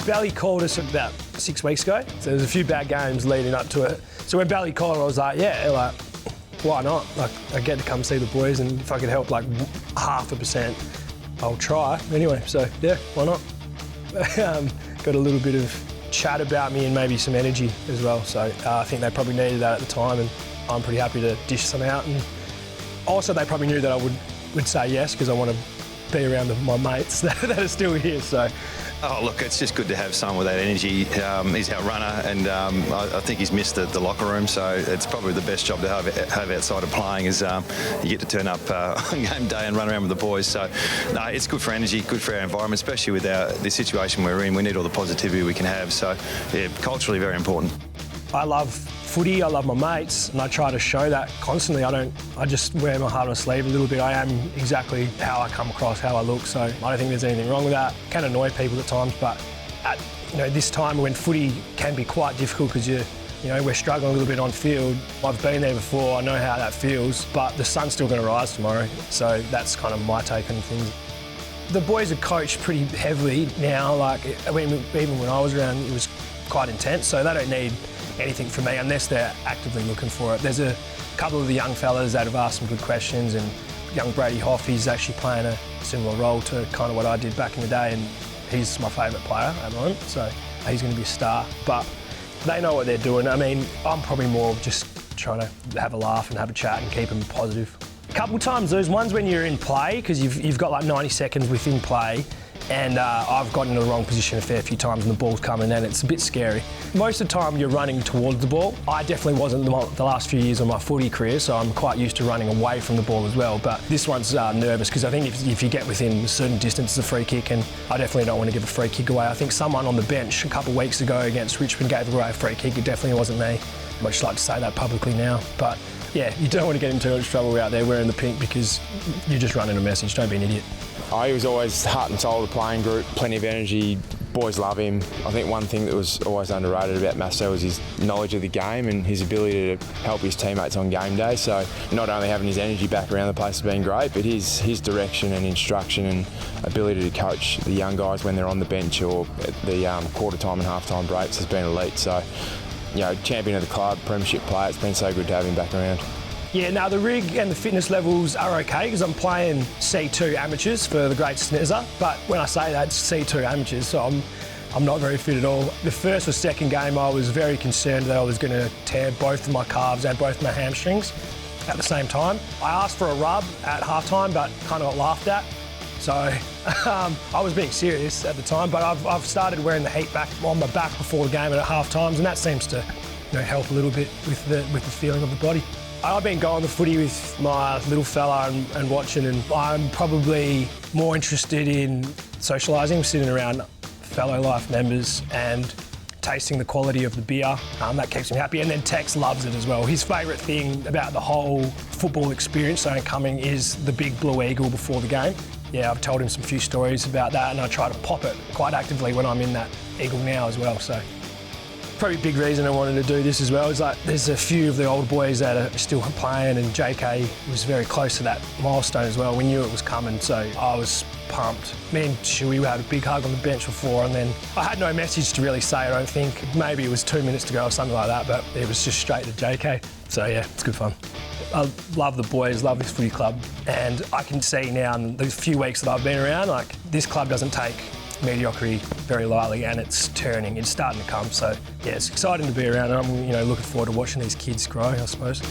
Belly called us about 6 weeks ago. So there was a few bad games leading up to it. So when Belly called, I was like, yeah, like, why not? Like, I get to come see the boys, and if I could help like 0.5%, I'll try. Anyway, so yeah, why not? Got a little bit of chat about me and maybe some energy as well. So I think they probably needed that at the time, and I'm pretty happy to dish some out. And also, they probably knew that I would say yes, because I want to be around my mates that are still here. So. Oh, look, it's just good to have someone with that energy. He's our runner, and I think he's missed the locker room, so it's probably the best job to have outside of playing is you get to turn up on game day and run around with the boys. So, no, it's good for energy, good for our environment, especially with the situation we're in. We need all the positivity we can have. So, yeah, culturally very important. I love footy, I love my mates, and I try to show that constantly. I just wear my heart on my sleeve a little bit. I am exactly how I come across, how I look, so I don't think there's anything wrong with that. It can annoy people at times, but at this time when footy can be quite difficult because we're struggling a little bit on field. I've been there before, I know how that feels, but the sun's still going to rise tomorrow, so that's kind of my take on things. The boys are coached pretty heavily now, even when I was around, it was quite intense, so they don't need anything from me unless they're actively looking for it. There's a couple of the young fellas that have asked some good questions, and young Brady Hoff, he's actually playing a similar role to kind of what I did back in the day, and he's my favourite player at the moment, so he's going to be a star. But they know what they're doing. I mean, I'm probably more just trying to have a laugh and have a chat and keep them positive. A couple of times, there's ones when you're in play, because you've got like 90 seconds within play, and I've gotten in the wrong position a fair few times and the ball's coming, and it's a bit scary. Most of the time you're running towards the ball. I definitely wasn't the last few years of my footy career, so I'm quite used to running away from the ball as well, but this one's nervous because I think if you get within a certain distance, it's a free kick, and I definitely don't want to give a free kick away. I think someone on the bench a couple of weeks ago against Richmond gave away a free kick. It definitely wasn't me. I'd just like to say that publicly now, but yeah, you don't want to get into too much trouble out there wearing the pink because you're just running a message. Don't be an idiot. He was always heart and soul of the playing group, plenty of energy, boys love him. I think one thing that was always underrated about Masto was his knowledge of the game and his ability to help his teammates on game day. So not only having his energy back around the place has been great, but his direction and instruction and ability to coach the young guys when they're on the bench or at the quarter time and half time breaks has been elite. So, champion of the club, premiership player, it's been so good to have him back around. Yeah, now the rig and the fitness levels are okay because I'm playing C2 amateurs for the Great Snizzer, but when I say that, it's C2 amateurs, so I'm not very fit at all. The first or second game, I was very concerned that I was going to tear both of my calves and both my hamstrings at the same time. I asked for a rub at halftime, but kind of got laughed at. So I was being serious at the time, but I've started wearing the heat back on my back before the game and at half times, and that seems to help a little bit with the feeling of the body. I've been going the footy with my little fella and watching, and I'm probably more interested in socialising, sitting around fellow life members and tasting the quality of the beer. That keeps me happy. And then Tex loves it as well. His favourite thing about the whole football experience coming is the big blue eagle before the game. Yeah, I've told him some few stories about that, and I try to pop it quite actively when I'm in that eagle now as well. So probably a big reason I wanted to do this as well is there's a few of the old boys that are still playing, and JK was very close to that milestone as well. We knew it was coming, so I was pumped. Me and Shuey had a big hug on the bench before, and then I had no message to really say, I don't think. Maybe it was 2 minutes to go or something like that, but it was just straight to JK. So yeah, it's good fun. I love the boys, love this footy club, and I can see now in the few weeks that I've been around, this club doesn't take mediocrity very lightly, and it's turning, it's starting to come. So yeah, it's exciting to be around, and I'm looking forward to watching these kids grow, I suppose.